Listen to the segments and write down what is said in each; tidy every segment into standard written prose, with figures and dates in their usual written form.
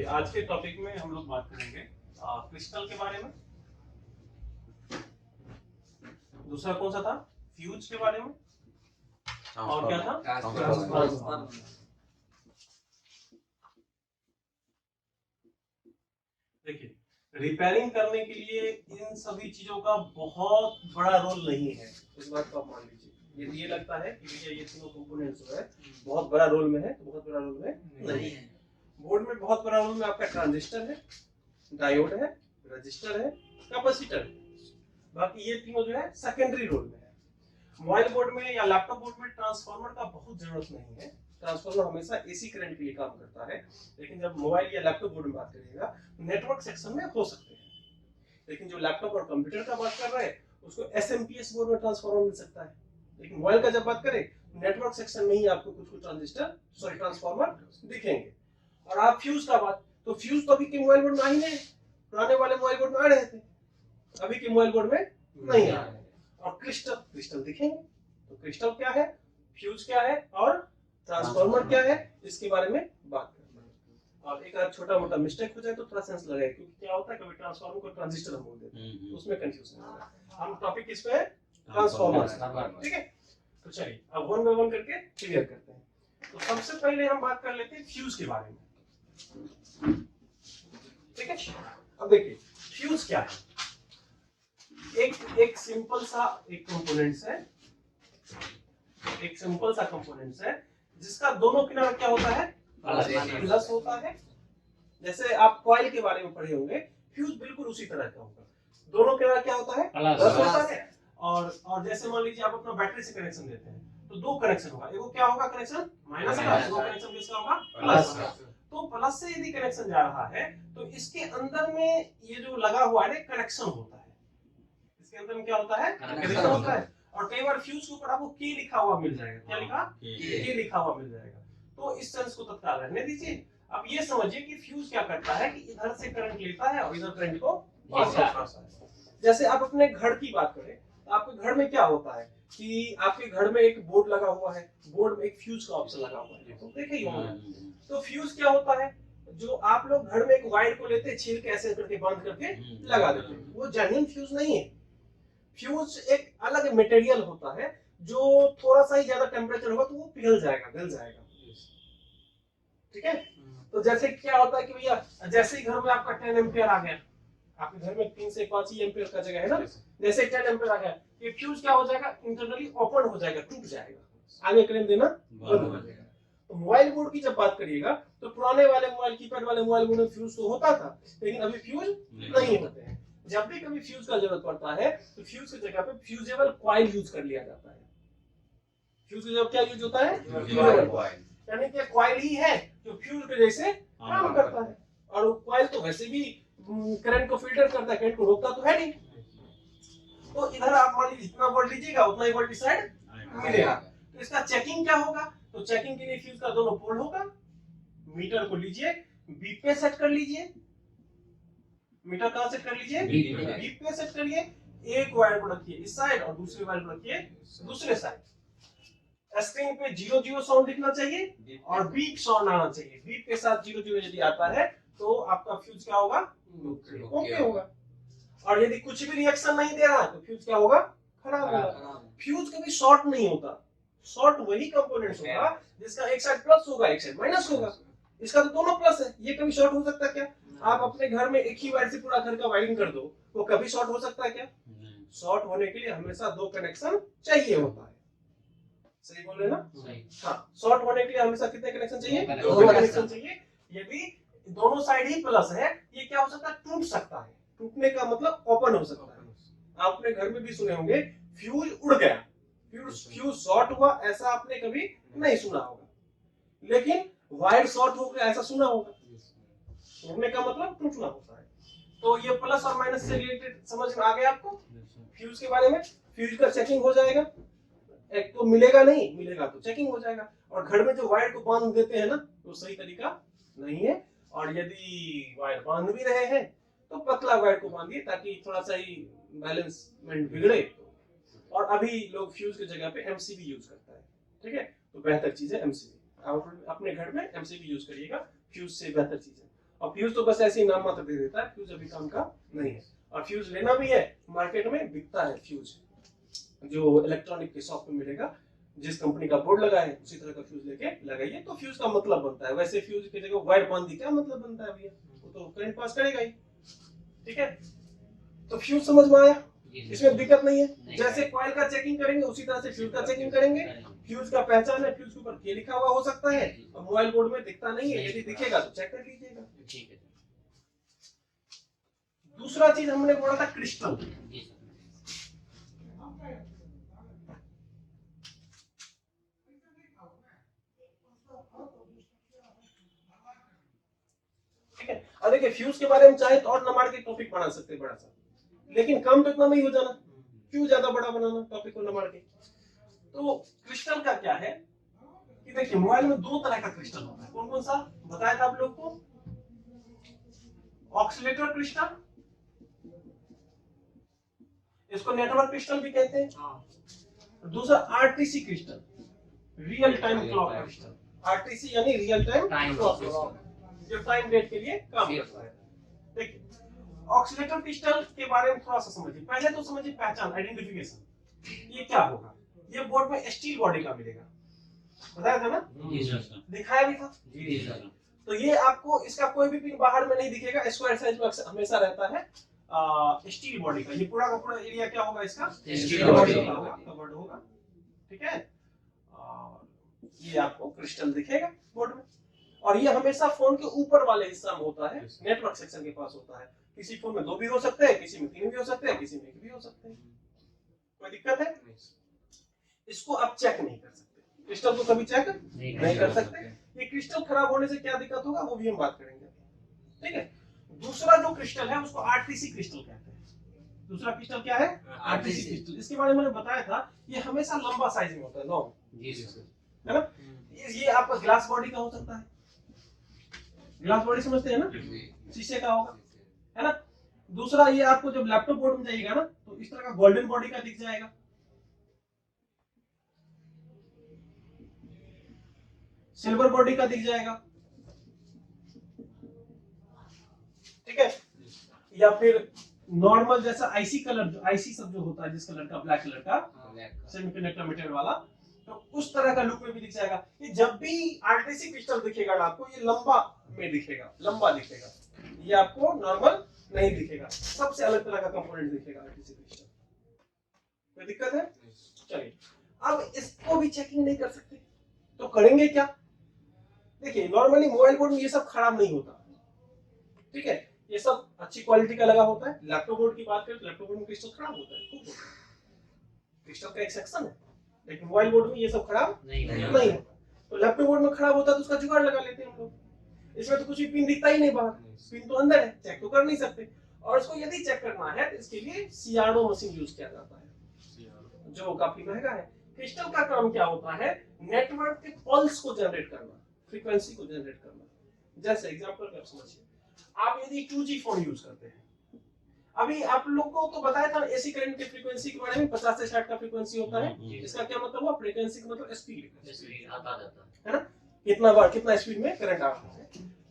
आज के टॉपिक में हम लोग बात करेंगे क्रिस्टल के बारे में। दूसरा कौन सा था? फ्यूज के बारे में। और क्या था? ट्रांसफार्मर। देखिए, रिपेयरिंग करने के लिए इन सभी चीजों का बहुत बड़ा रोल नहीं है, इस बात को आप मान लीजिए। यदि ये लगता है कि भैया ये तीनों कंपोनेंट्स जो है बहुत बड़ा रोल में है, तो बहुत बड़ा रोल में नहीं है। बोर्ड में बहुत बड़ा रोल में आपका ट्रांजिस्टर है, डायोड है, रजिस्टर है, कैपेसिटर है। बाकी ये तीनों जो है सेकेंडरी रोल में है। मोबाइल बोर्ड में या लैपटॉप बोर्ड में ट्रांसफार्मर का बहुत जरूरत नहीं है। ट्रांसफार्मर हमेशा एसी करंट के लिए काम करता है, लेकिन जब मोबाइल या लैपटॉप बोर्ड में बात करिएगा नेटवर्क सेक्शन में हो सकते हैं। लेकिन जो लैपटॉप और कंप्यूटर का बात कर रहे हैं उसको एसएमपीएस बोर्ड में ट्रांसफार्मर मिल सकता है। लेकिन मोबाइल का जब बात करें नेटवर्क सेक्शन में ही आपको कुछ ट्रांसफार्मर दिखेंगे। और आप फ्यूज का बात, तो फ्यूज तो अभी के मोबाइल बोर्ड में आ ही नहीं, पुराने वाले मोबाइल बोर्ड में आ रहे थे, अभी के मोबाइल बोर्ड में नहीं आ रहे हैं। और क्रिस्टल दिखेंगे। तो क्रिस्टल क्या है, फ्यूज क्या है और ट्रांसफार्मर क्या है, इसके बारे में बात करना है। और एक छोटा मोटा मिस्टेक हो जाए तो थोड़ा सेंस लगेगा, क्योंकि क्या होता है कभी ट्रांसफार्मर को ट्रांजिस्टर हम बोल देते हैं, उसमें कंफ्यूजन होगा। हम टॉपिक किस पे है? ट्रांसफार्मर। ठीक है, तो चलिए अब वन बाय वन करके क्लियर करते हैं। तो सबसे पहले हम बात कर लेते हैं फ्यूज के बारे में। ठीक है, अब देखिए फ्यूज क्या है। एक सिंपल सा कंपोनेंट्स है, एक सिंपल सा कंपोनेंट्स है जिसका दोनों किनारा क्या होता है? प्लस होता है। जैसे आप कॉइल के बारे में पढ़े होंगे, फ्यूज बिल्कुल उसी तरह का होगा। दोनों किनारा क्या होता है? प्लस होता है। और जैसे मान लीजिए आप अपना बैटरी से कनेक्शन देते हैं तो दो कनेक्शन होगा, एगो क्या होगा कनेक्शन माइनस का, एगो कनेक्शन किसका होगा? प्लस का। तो प्लस से यदि कनेक्शन जा रहा है तो इसके अंदर में ये जो लगा हुआ है कनेक्शन होता है, इसके अंदर में क्या होता है? कनेक्शन होता है। और कई बार फ्यूज के ऊपर आपको के लिखा हुआ मिल जाएगा। क्या लिखा? के लिखा हुआ मिल जाएगा। तो इस सेंस को तत्काल रहने दीजिए। अब ये समझिए कि फ्यूज क्या करता है कि इधर से करंट लेता है और इधर करंट को पास करता है। जैसे आप अपने घर की बात करें तो आपके घर में क्या होता है कि आपके घर में एक बोर्ड लगा हुआ है, बोर्ड में एक फ्यूज का ऑप्शन लगा हुआ है, तो देखिए ही होंगे। तो फ्यूज क्या होता है, जो आप लोग घर में एक वायर को लेते छील के ऐसे करके बांध करके लगा देते हैं, वो जेन्युइन फ्यूज नहीं है। फ्यूज एक अलग मटेरियल होता है जो थोड़ा सा ही ज्यादा टेम्परेचर होगा तो वो पिघल जाएगा, गल जाएगा। ठीक है, तो जैसे क्या होता है कि भैया जैसे ही घर में आपका 10 एम्पियर आ गया, आपके घर में 3 से 5 ही एम्पियर का जगह है ना, जैसे 10 एम्पियर आ गया, ये फ्यूज क्या हो जाएगा? इंटरनली ओपन हो जाएगा, टूट जाएगा, आगे करंट देना बंद हो जाएगा। तो मोबाइल बोर्ड की जब बात करिएगा तो पुराने वाले मोबाइल, कीपैड वाले मोबाइल बोर्ड में फ्यूज तो होता था, लेकिन अभी फ्यूज नहीं होते हैं। जब भी कभी फ्यूज का जरूरत पड़ता है तो फ्यूज की जगह पे फ्यूजेबल कॉइल यूज कर लिया जाता है। फ्यूज की जगह क्या यूज होता है? फ्यूजेबल कॉइल, यानी कि कॉइल ही है जो फ्यूज के जैसे काम करता है। और कॉइल तो वैसे भी करंट को फिल्टर करता है, करंट को रोकता तो है नहीं। तो इधर आप मान लीजिए जितना वोल्ट लीजिएगा उतना ही वोल्ट साइड मिलेगा। तो इसका चेकिंग क्या होगा? तो चेकिंग के लिए फ्यूज का दोनों पोल होगा। मीटर को लीजिए, बीप पे सेट कर लीजिए। मीटर कहां सेट कर लीजिए? बीप पे सेट करिए। एक वायर को रखिए इस साइड और दूसरी वायर को रखिए दूसरे साइड। स्क्रीन पे 00 साउंड दिखना चाहिए और बीप साउंड आना चाहिए। बीप के साथ 00 यदि आता है तो आपका फ्यूज क्या होगा? ओके होगा। और यदि कुछ भी रिएक्शन नहीं दे रहा है तो फ्यूज क्या होगा? खराब होगा। फ्यूज कभी शॉर्ट नहीं होता। शॉर्ट वही कंपोनेंट्स होगा जिसका एक साइड प्लस होगा एक साइड माइनस होगा। इसका तो दोनों प्लस है, ये कभी शॉर्ट हो सकता है क्या? आप अपने घर में एक ही वायर से पूरा घर का वायरिंग कर दो, वो कभी शॉर्ट हो सकता है क्या? शॉर्ट होने के लिए हमेशा दो कनेक्शन चाहिए होता है। सही बोल रहे ना? हाँ, शॉर्ट होने के लिए हमेशा कितने कनेक्शन चाहिए? दो कनेक्शन चाहिए। यदि दोनों साइड ही प्लस है, ये क्या हो सकता है? टूट सकता है। टूटने का मतलब ओपन हो सकता है। आप अपने घर में भी सुने होंगे फ्यूज उड़ गया, फ्यूज शॉर्ट हुआ, ऐसा आपने कभी नहीं सुना होगा, लेकिन वायर शॉर्ट हो गया ऐसा सुना होगा। उड़ने का मतलब टूटना होता है। तो ये प्लस और माइनस से रिलेटेड समझ में आ गया आपको फ्यूज के बारे में। फ्यूज का चेकिंग हो जाएगा, एक तो मिलेगा नहीं, मिलेगा तो चेकिंग हो जाएगा। और घर में जो वायर को बांध देते हैं ना, तो सही तरीका नहीं है। और यदि वायर बांध भी रहे हैं तो पतला वायर को बांधिए ताकि थोड़ा सा ही बैलेंसमेंट बिगड़े। और अभी लोग फ्यूज की जगह पे एमसीबी यूज करता है। ठीक है, तो बेहतर चीज है एमसीबी। आप अपने घर में एमसीबी यूज करिएगा, फ्यूज से बेहतर चीज है। और फ्यूज तो बस ऐसे ही नाम मात्र दे देता है, फ्यूज अभी काम का नहीं है। और फ्यूज लेना भी है, मार्केट में बिकता है फ्यूज, जो इलेक्ट्रॉनिक के शॉप में मिलेगा, जिस कंपनी का बोर्ड लगा है उसी तरह का फ्यूज लेके लगाइए तो फ्यूज का मतलब बनता है। वैसे फ्यूज की जगह वायर बांध दी क्या मतलब बनता है भैया, वो तो करंट पास करेगा ही, ठीक है। तो फ्यूज समझ में आया, इसमें दिक्कत नहीं है। जैसे कॉइल का चेकिंग करेंगे उसी तरह से फ्यूज का चेकिंग करेंगे। फ्यूज का पहचान है, फ्यूज के ऊपर के लिखा हुआ हो सकता है और मोबाइल बोर्ड में दिखता नहीं है, यदि दिखेगा तो चेक कर लीजिएगा, ठीक है। दूसरा चीज हमने बोला था क्रिस्टल। ठीक है, और देखिए फ्यूज के बारे में चाहे तो और नंबर के टॉपिक बना सकते हैं बड़ा सा, लेकिन काम तो इतना नहीं हो जाना, क्यों ज्यादा बड़ा बनाना टॉपिक को नंबर के। तो क्रिस्टल का क्या है कि देखिए मोबाइल में दो तरह का क्रिस्टल होता है, कौन कौन सा बताया था आप लोग को, ऑक्सीलेटर क्रिस्टल, इसको नेटवर्क क्रिस्टल भी कहते हैं। दूसरा RTC crystal, real time clock crystal, RTC यानी रियल टाइम क्लॉक क्रिस्टल, जो टाइम डेट के लिए काम करता है। देखिए ऑक्सीलेटर क्रिस्टल के बारे में थोड़ा सा समझिए, पहले तो समझिए पहचान, आइडेंटिफिकेशन। ये क्या होगा, ये बोर्ड में स्टील बॉडी का मिलेगा, बताया था ना, दिखाया भी था। तो ये आपको इसका कोई भी पिन बाहर में नहीं दिखेगा, स्क्वायर साइज में हमेशा रहता है स्टील बॉडी का। ये पूरा का पूरा एरिया क्या होगा इसका, स्टील बॉडी का होगा, कवर्ड होगा, ठीक है। और ये आपको क्रिस्टल दिखेगा बोर्ड में, और ये हमेशा फोन के ऊपर वाले हिस्सा में होता है, नेटवर्क सेक्शन के पास होता है। किसी फोन में 2 भी हो सकते हैं, किसी में 3 भी हो सकते हैं, किसी में 1 भी हो सकते हैं, कोई दिक्कत है। इसको आप चेक नहीं कर सकते, क्रिस्टल को कभी चेक नहीं कर सकते। ये क्रिस्टल खराब होने से क्या दिक्कत होगा वो भी हम बात करेंगे, ठीक है। दूसरा जो क्रिस्टल है उसको आरटीसी क्रिस्टल कहते हैं। दूसरा क्रिस्टल क्या है, आरटीसी क्रिस्टल। इसके बारे में मैंने बताया था, ये हमेशा लंबा साइज में होता है, लॉन्ग, है ना। ये आपका ग्लास बॉडी का हो सकता है, ग्लास बॉडी समझते हैं ना, शीशे का होगा, है ना। दूसरा ये आपको जब लैपटॉप बोर्ड में जाइएगा ना तो इस तरह का गोल्डन बॉडी का दिख जाएगा, सिल्वर बॉडी का दिख जाएगा, ठीक है। या फिर नॉर्मल जैसा आईसी कलर, आईसी सब जो होता है जिस कलर का, ब्लैक कलर का सेमीकंडक्टर मटेरियल वाला, तो उस तरह का लुक में भी दिख जाएगा। ये जब भी आरटीसी क्रिस्टल दिखेगा ना आपको, ये लंबा में दिखेगा, लंबा दिखेगा, ये आपको नॉर्मल नहीं दिखेगा, सबसे अलग तरह का कंपोनेंट दिखेगा आरटीसी क्रिस्टल। कोई दिक्कत है, चलिए। अब इसको भी चेकिंग नहीं कर सकते तो करेंगे क्या। देखिए नॉर्मली मोबाइल बोर्ड में ये सब खराब नहीं होता, ठीक है, ये सब अच्छी क्वालिटी का लगा होता है। लैपटॉप बोर्ड की बात करें तो लैपटॉप बोर्ड में क्रिस्टल खराब होता है, खूब होता है, क्रिस्टल का एक सेक्शन है, लेकिन मोबाइल बोर्ड में ये सब खराब नहीं है। तो लैपटॉप बोर्ड में खराब होता है तो उसका जुगाड़ लगा लेते हैं हम लोग। इसमें तो कुछ भी पिन दिखता ही नहीं बाहर, पिन तो अंदर है, चेक तो कर नहीं सकते। और इसको यदि चेक करना है तो इसके लिए सीआरओ मशीन यूज किया जाता है, जो काफी महंगा है। क्रिस्टल का काम क्या होता है, नेटवर्क के पल्स को जनरेट करना, फ्रीक्वेंसी को जनरेट करना। जैसे एग्जांपल कर समझिए, आप यदि 2G फोन यूज करते हैं, अभी आप लोग को तो बताया था एसी करंट की फ्रीक्वेंसी के बारे में, 50 से 60 का फ्रीक्वेंसी होता है। इसका क्या मतलब हुआ, फ्रीक्वेंसी का मतलब स्पीड आता जाता है ना, कितना बार कितना स्पीड में करंट आ रहा है।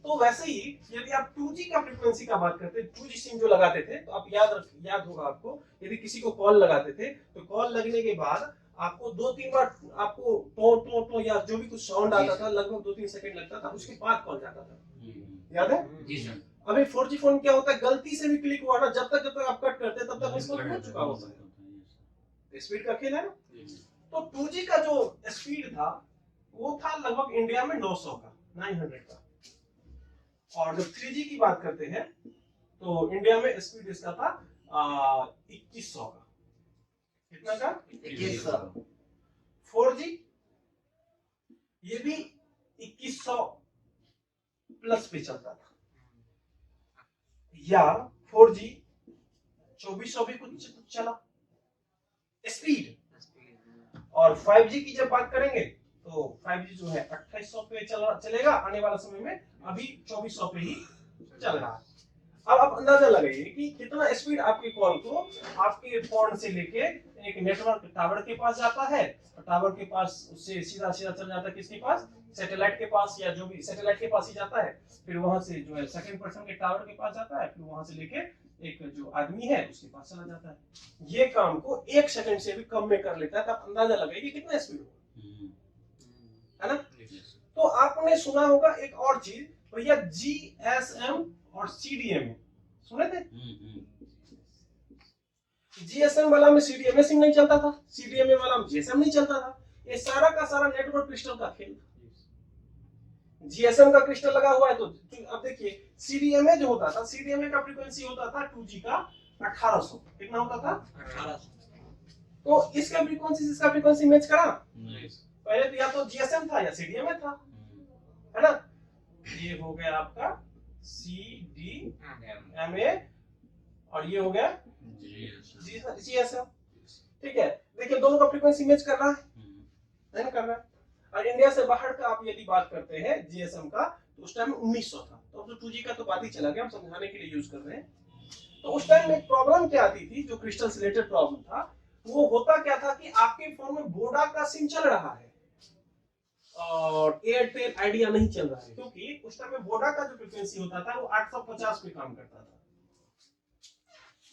तो वैसे ही यदि आप 2G का फ्रीक्वेंसी का बात करते हैं, 2G सिम जो लगाते थे, तो आप याद होगा आपको, यदि किसी को कॉल लगाते थे तो कॉल लगने के बाद आपको 2-3 बार आपको टो टो टो या जो भी कुछ साउंड आता था, लगभग 2-3 सेकंड लगता था, उसके बाद कॉल जाता था, याद है जी सर। अभी 4G फोन क्या होता है, गलती से भी क्लिक हुआ ना, जब तक आप कट करते हैं तब तक मिस कॉल हो चुका होता है। स्पीड का खेल है ना। तो 2G का जो स्पीड था वो था लगभग इंडिया में 900 का, 900 का। और जब 3G की बात करते हैं तो इंडिया में स्पीड इसका था 2100 का। कितना का, 2100। 4G ये भी 2100 प्लस पे चलता था, या 4G 2400 भी कुछ चला स्पीड। और 5G की जब बात करेंगे तो 5G जो है 2800 पे चलेगा आने वाला समय में, अभी 2400 पे ही चल रहा है। अब आप अंदाजा लगाइए कि कितना स्पीड आपके कॉल को आपके फोन से लेके एक नेटवर्क टावर के पास जाता है, और टावर के पास उससे सीधा सीधा चल जाता है किसके पास, सैटेलाइट के पास, या जो भी सैटेलाइट के पास ही जाता है, फिर वहां से जो है सेकंड पर्सन के टावर के पास जाता है, फिर वहां से लेके एक जो आदमी है उसके पास चला जाता है। ये काम को 1 सेकंड से भी कम में कर लेता है। तब अंदाजा लगाइए कि कितना स्पीड होगा, है ना। तो आपने सुना होगा एक और चीज भैया, जीएसएम और सीडीएमए, सुने थे? जीएसएम वाला में सीडीएमए सिम नहीं चलता था, सीडीएमए वाला में जीएसएम नहीं चलता था। ये सारा का सारा नेटवर्क क्रिस्टल का खेल था। जीएसएम का क्रिस्टल लगा हुआ है, तो अब देखिए सीडीएमए जो होता था, सीडीएमए का फ्रीक्वेंसी होता था 2G का 1800, कितना होता था 1800। तो इसका फ्रीक्वेंसी मैच करा? पहले तो या तो जीएसएम था या सीडीएमए था, है ना। ये हो गया आपका सीडीएमए और ये हो गया जीएसएम, ठीक है। देखिए दोनों का फ्रीक्वेंसी मैच कर रहा है, नहीं कर रहा है। और इंडिया से बाहर का आप यदि बात करते हैं जीएसएम का, तो उस टाइम 1900 था, तो अब तो 2G का तो बात ही चला गया, हम समझाने के लिए यूज कर रहे हैं। तो उस टाइम में प्रॉब्लम क्या आती थी, जो क्रिस्टल से रिलेटेड प्रॉब्लम था, वो होता क्या था कि आपके फोन में वोडा का सिम चल रहा है और एयरटेल आइडिया नहीं चल रहा है, क्योंकि उस टाइम में वोडा का जो फ्रीक्वेंसी होता था वो 850 पे काम करता था,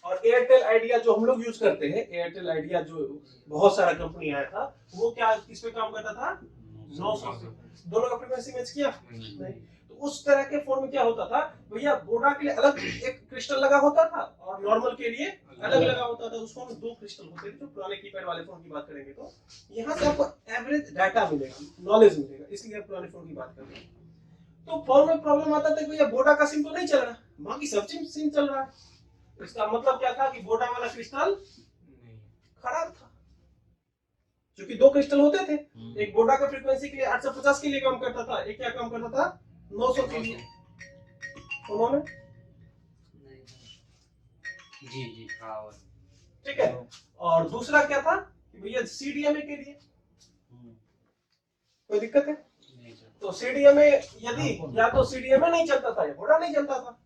और एयरटेल आइडिया जो हम लोग यूज करते हैं, एयरटेल आइडिया जो बहुत सारा कंपनी आया था, वो क्या किस पे काम करता था, 900 पे। दोनों का फ्रीक्वेंसी मैच किया नहीं। तो उस तरह के फोन में क्या होता था भैया, वोडा के लिए अलग एक क्रिस्टल लगा होता था और नॉर्मल के लिए अलग लगा होता था। उस फोन में 2 क्रिस्टल होते थे, जो पुराने कीपैड वाले फोन की बात करेंगे तो यहाँ से आपको एवरेज डाटा मिलेगा, नॉलेज मिलेगा, इसलिए आप पुराने फोन की बात कर रहे हैं। तो फोन में प्रॉब्लम आता था भैया, वोडा का सिम तो नहीं चल रहा, बाकी सब सिम चल रहा है। इसका मतलब क्या था कि वोडा वाला क्रिस्टल खराब था, क्योंकि 2 क्रिस्टल होते थे, एक वोडा का फ्रीक्वेंसी के लिए 850 के लिए काम करता था, एक क्या काम करता था 900 के लिए। उन्होंने जी ठीक है। और दूसरा क्या था कि भैया सीडीएमए के लिए कोई दिक्कत है, तो सीडीएमए यदि या तो सीडीएमए नहीं चलता था या वोडा नहीं चलता था।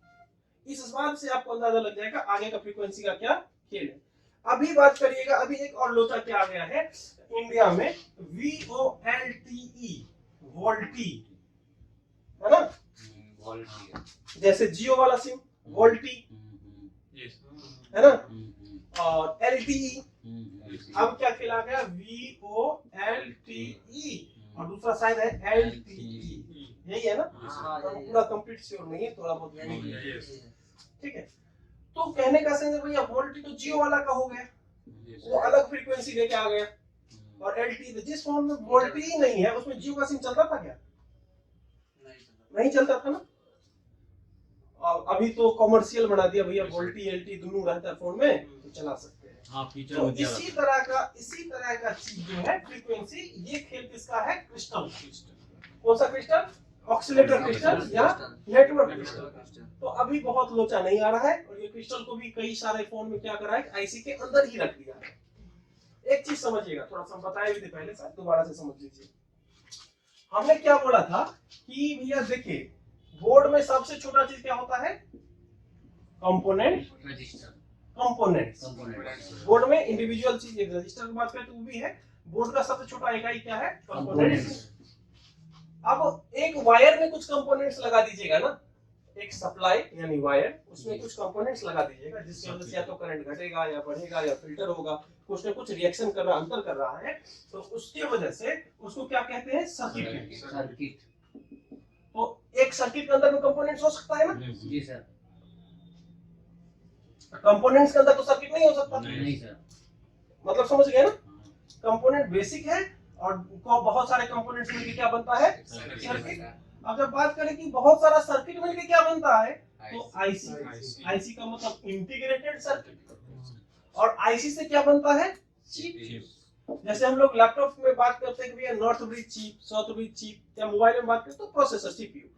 इस बात से आपको अंदाजा लग जाएगा आगे का फ्रीक्वेंसी का क्या खेल है। अभी बात करिएगा, अभी एक और लोचा क्या आ गया है इंडिया में, VOLTE, वोल्टी, है ना। जैसे जियो वाला सिम वोल्टी, है ना, और LTE। अब क्या खेला गया, VOLTE, और दूसरा शायद है LTE, यही है ना। पूरा कंप्लीट श्योर नहीं है, थोड़ा बहुत ठीक है। तो कहने का सेंस है भैया, वोल्टी तो जियो वाला का हो गया, वो अलग फ्रीक्वेंसी लेके आ गया, और LTE जिस फोन में वोल्टी ही नहीं है उसमें जियो का सिम चलता था क्या, नहीं चलता था ना। और अभी तो कॉमर्शियल बना दिया भैया, वोल्टी LTE दोनों रहता है फोन में, तो चला सकते हैं। तो इसी तरह का चीज जो है फ्रीक्वेंसी, ये खेल किसका है, क्रिस्टल। कौन सा क्रिस्टल, ऑक्सीलेटर क्रिस्टल या नेटवर्क क्रिस्टल। तो अभी बहुत लोचा नहीं आ रहा है, और ये क्रिस्टल को भी कई सारे फोन में क्या करा है, आईसी के अंदर ही रख दिया है। एक चीज समझिएगा, थोड़ा सा बताया भी थे पहले, साथ दोबारा से समझ लीजिए। हमने क्या बोला था कि भैया देखिए, बोर्ड में सबसे छोटा चीज क्या होता है, कंपोनेंट, कंपोनेंट्स। बोर्ड में इंडिविजुअल चीज, एक रजिस्टर की बात करें तो वो भी है, बोर्ड का सबसे छोटा इकाई क्या है, कंपोनेंट्स। अब एक वायर में कुछ कंपोनेंट्स लगा दीजिएगा ना, एक सप्लाई यानी वायर, उसमें कुछ कंपोनेंट्स लगा दीजिएगा, जिसकी वजह से या तो करंट घटेगा या बढ़ेगा या फिल्टर होगा, कुछ ना कुछ रिएक्शन कर रहा, अंतर कर रहा है, तो उसकी वजह से उसको क्या कहते हैं, सर्किट। तो एक सर्किट के अंदर में कंपोनेंट्स हो सकता है ना, जी सर। कंपोनेंट्स के अंदर तो सर्किट नहीं हो सकता, नहीं सर, मतलब समझ गए ना। कंपोनेंट बेसिक है, और बहुत सारे कंपोनेंट्स मिलकर क्या बनता है, सर्किट। अब जब बात करें कि बहुत सारा सर्किट मिलकर क्या बनता है, तो आईसी का मतलब इंटीग्रेटेड सर्किट, और आईसी से क्या बनता है, चिप। जैसे हम लोग लैपटॉप में बात करते हैं कि भैया north bridge chip, south bridge chip, या मोबाइल में बात करते तो प्रोसेसर सीपीयू।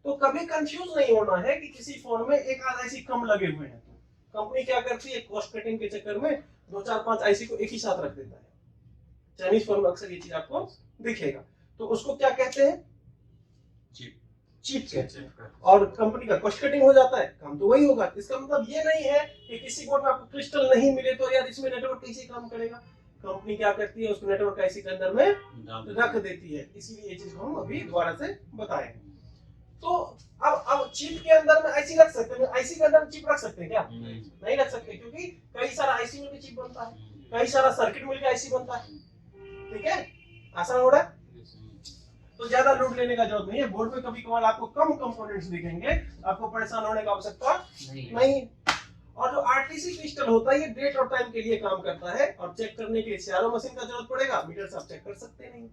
तो कभी कंफ्यूज नहीं होना है कि किसी फोन में एक आध आईसी कम लगे हुए हैं, तो कंपनी क्या करती है, कॉस्ट कटिंग के चक्कर में 2-4-5 आईसी को एक ही साथ रख देता है। चाइनीज फोन में अक्सर ये चीज आपको दिखेगा, तो उसको क्या कहते हैं, चिप कहते हैं, और कंपनी का कॉस्ट कटिंग हो जाता है, काम तो वही होगा। इसका मतलब ये नहीं है कि किसी बोर्ड में आपको क्रिस्टल नहीं मिले तो यार इसमें नेटवर्क कैसे काम करेगा। कंपनी क्या करती है, उसको नेटवर्क आईसी के अंदर में रख देती है, इसीलिए ये चीज को हम अभी दोबारा से बताएंगे। तो अब चिप के अंदर में आईसी रख सकते हैं, आईसी के अंदर चिप रख सकते हैं क्या? नहीं रख सकते, क्योंकि कई सारा आईसी मिलकर चिप बनता है, कई सारा सर्किट मिलकर आईसी बनता है। ठीक है, आसान हो रहा है। तो ज्यादा लोड लेने का जरूरत नहीं है। बोर्ड में कभी कभार आपको कम कंपोनेंट्स दिखेंगे, आपको परेशान होने की आवश्यकता नहीं। और जो आरटीसी क्रिस्टल होता है ये डेट और टाइम के लिए काम करता है, और चेक करने के लिए सीआरओ मशीन का जरूरत पड़ेगा, मीटर से आप चेक कर सकते नहीं।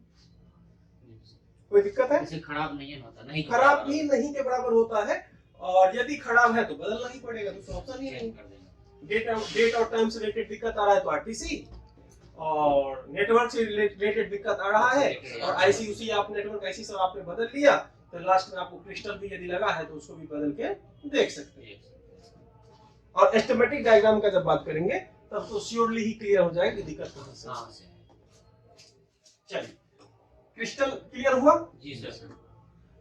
कोई दिक्कत है? इसे खराब नहीं होता, नहीं खराब भी नहीं के बराबर होता है, और यदि खराब है तो बदलना ही पड़ेगा, दूसरा ऑप्शन ही नहीं। डेट और टाइम से रिलेटेड दिक्कत आ रहा है तो आरटीसी, और नेटवर्क से रिलेटेड दिक्कत आ रहा है और आईसी उसी आप नेटवर्क आईसी सब आपने बदल लिया, तो लास्ट में आपको क्रिस्टल भी यदि लगा है तो उसको भी बदल के देख सकते हैं। और एस्टिमेटिक डायग्राम का जब बात करेंगे तब तो श्योरली ही क्लियर हो जाएगा कि दिक्कत कहां से है। चलिए, क्रिस्टल क्लियर हुआ जी सर।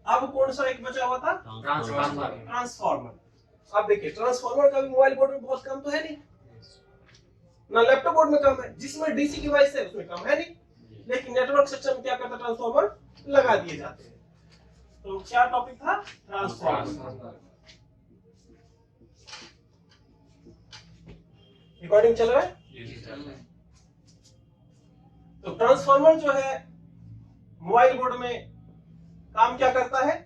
अब कौन सा एक बचा हुआ था? ट्रांसफार्मर। अब देखिए, ट्रांसफार्मर का भी मोबाइल बोर्ड में बहुत कम तो है नहीं ना, लैपटॉप बोर्ड में कम है, जिसमें डीसी डिवाइस है उसमें कम है नहीं, लेकिन नेटवर्क सेक्शन में क्या करता है, ट्रांसफार्मर लगा दिए जाते हैं। तो क्या टॉपिक था? ट्रांसफार्मर। रिकॉर्डिंग चल रहा है? तो ट्रांसफार्मर जो है मोबाइल बोर्ड में काम क्या करता है?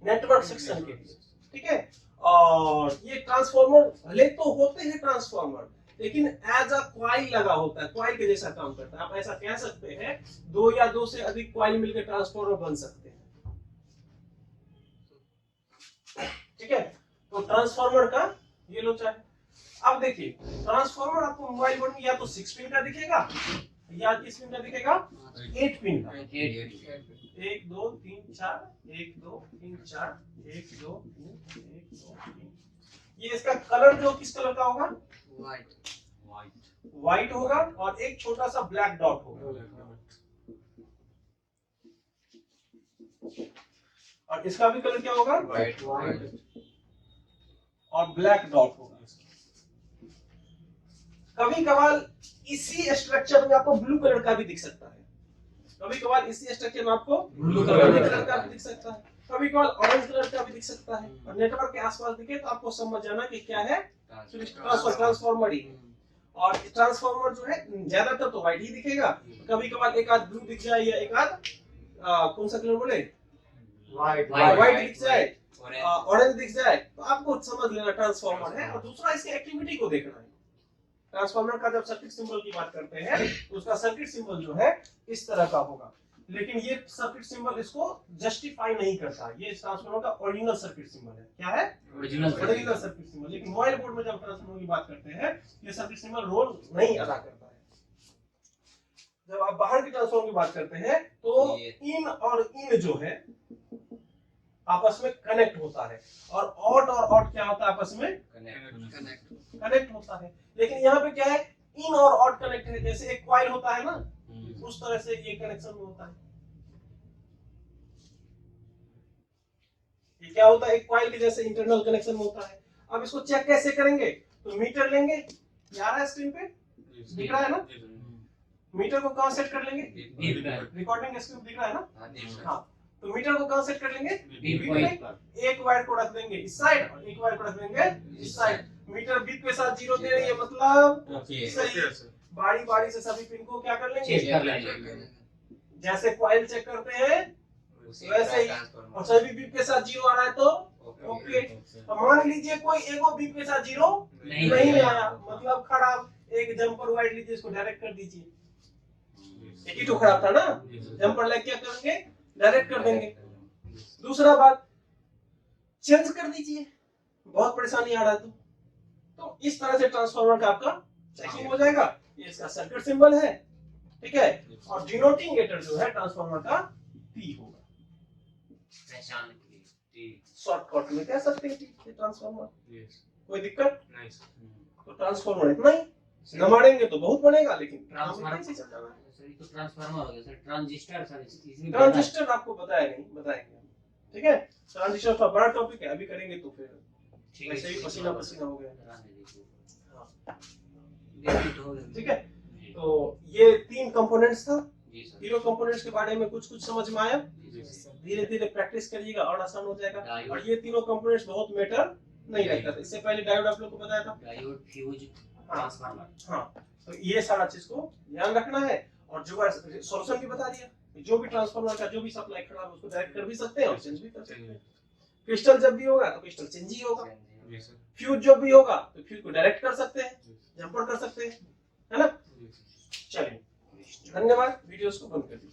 नेटवर्क सेक्शन के लिए। ठीक है, और ये ट्रांसफार्मर भले तो होते हैं ट्रांसफार्मर, लेकिन एज अ क्वाइल लगा होता है, क्वाइल के जैसा काम करता है। आप ऐसा कह सकते हैं, दो या दो से अधिक क्वाइल मिलकर ट्रांसफार्मर बन सकते हैं। ठीक है, तो ट्रांसफार्मर का ये लोचा है। अब देखिए, ट्रांसफार्मर आपको मोबाइल बोर्ड में या तो 6 पिन का दिखेगा या किस पिन का दिखेगा? 8 पिन का। 1 2 3 4 1 2 3 4 1 2 3 1 2 3। ये इसका कलर जो किस कलर का होगा? व्हाइट होगा, और एक छोटा सा ब्लैक डॉट होगा, और इसका भी कलर क्या होगा? व्हाइट और ब्लैक डॉट होगा। कभी कभार इसी स्ट्रक्चर में आपको ब्लू कलर का भी दिख सकता है, कभी कभार इसी स्ट्रक्चर में आपको ब्लू कलर का भी दिख सकता है, कभी कभार ऑरेंज कलर का भी दिख सकता है। और नेटवर्क के आसपास दिखे तो आपको समझ जाना कि क्या है, ट्रांसफार्मर ही। और ट्रांसफार्मर जो है ज्यादातर तो व्हाइट ही दिखेगा, कभी कभार एक आध ब्लू दिख जाए, या एक आध कौन सा कलर बोले, व्हाइट दिख जाए, ऑरेंज दिख जाए, तो आपको समझ लेना ट्रांसफार्मर है। और दूसरा इसकी एक्टिविटी को देखना है। ट्रांसफार्मर का जब सर्किट सिंबल की बात करते हैं तो उसका सर्किट सिंबल जो है इस तरह का होगा, लेकिन ये सर्किट सिंबल इसको जस्टिफाई नहीं करता। ये ट्रांसफार्मर का ओरिजिनल सर्किट सिंबल है। क्या है? Original circuit symbol. लेकिन मोबाइल बोर्ड में जब ट्रांसफार्मर की बात करते हैं, ये सर्किट सिंबल रोल नहीं अदा करता है। जब आप बाहर की ट्रांसफार्मर की बात करते हैं तो इन और इन जो है आपस में कनेक्ट होता है, और ऑट क्या होता है? आपस में कनेक्ट होता है। लेकिन यहाँ पे क्या है, इन और ऑट कनेक्ट है, जैसे एक कॉइल होता है ना, उस तरह से ये कनेक्शन होता है। ये क्या होता है? एक कॉइल के जैसे इंटरनल कनेक्शन होता है। अब इसको चेक कैसे करेंगे? तो मीटर लेंगे, ये आ रहा है स्क्रीन पे, दिख रहा है ना? मीटर को कहां सेट कर लेंगे? रिकॉर्डिंग स्क्रीन दिख रहा है ना? हाँ, तो मीटर को कहां सेट कर लेंगे? एक वायर को रख देंगे इस साइड और एक वायर को रख देंगे इस साइड। मीटर बीप के साथ 0 दे रही है, मतलब सही। बारी बारी से सभी पिन को क्या कर लेंगे? जैसे कॉइल चेक करते हैं वैसे ही, और सभी बीप के साथ 0 आ रहा है तो ओके। तो मान लीजिए कोई एगो बीप के साथ 0 नहीं आया, मतलब खराब। एक जंपर वायर लीजिए, इसको डायरेक्ट कर दीजिए, एक ही तो खराब था ना, जंपर लाइक क्या करेंगे? डायरेक्ट कर देंगे। दूसरा बात, चेंज कर दीजिए, बहुत परेशानी आ रहा है तो इस तरह से ट्रांसफार्मर का आपका चेकिंग हो जाएगा। ये इसका सर्किट सिंबल है, ठीक है, और डिनोटिंग गेटर जो है ट्रांसफार्मर का T होगा, पहचान के लिए शॉर्टकट में कह सकते हैं T ट्रांसफार्मर। कोई दिक्कत नहीं। तो ट्रांसफार्मर इतना ही, नमाड़ेंगे तो बहुत बनेगा, लेकिन ट्रांसफार्मर से चल जाना है। तो ट्रांसफार्मर हो गया सर। ट्रांजिस्टर सर, इसमें ट्रांजिस्टर आपको बताया नहीं, बताएंगे। ठीक है, ट्रांजिस्टर थोड़ा बड़ा टॉपिक है, अभी करेंगे तो फिर ठीक है, वैसे भी पसीना पसीना हो गया। रहने दीजिए। हाँ, देखिए तो हो गया। ठीक है, जी, तो ये 3 कंपोनेंट्स था। जी सर। तीनों कंपोनेंट्स के बारे में कुछ कुछ समझ में आया। जी सर। धीरे धीरे प्रैक्टिस करिएगा और आसान हो जाएगा। डायोड। और ये तीनों कंपोनेंट्स बहुत मैटर नहीं रखता था। इससे पहले डायोड आप लोग को बताया था। डायोड, फ्यूज, हाँ ट्रांसफार्मर। हाँ, तो ये सारा चीज को ध्यान रखना है। और जुगाड़ सॉल्यूशन भी बता दिया, जो भी ट्रांसफार्मर का जो भी सप्लाई खराब है उसको डायरेक्ट कर भी सकते हैं और चेंज भी कर सकते हैं। क्रिस्टल जब भी होगा तो क्रिस्टल चेंज ही होगा। जी सर। फ्यूज जब भी होगा तो फ्यूज को डायरेक्ट कर सकते हैं, जंपर कर सकते हैं, है ना। चलिए, धन्यवाद। वीडियोस को बंद कर दीजिए।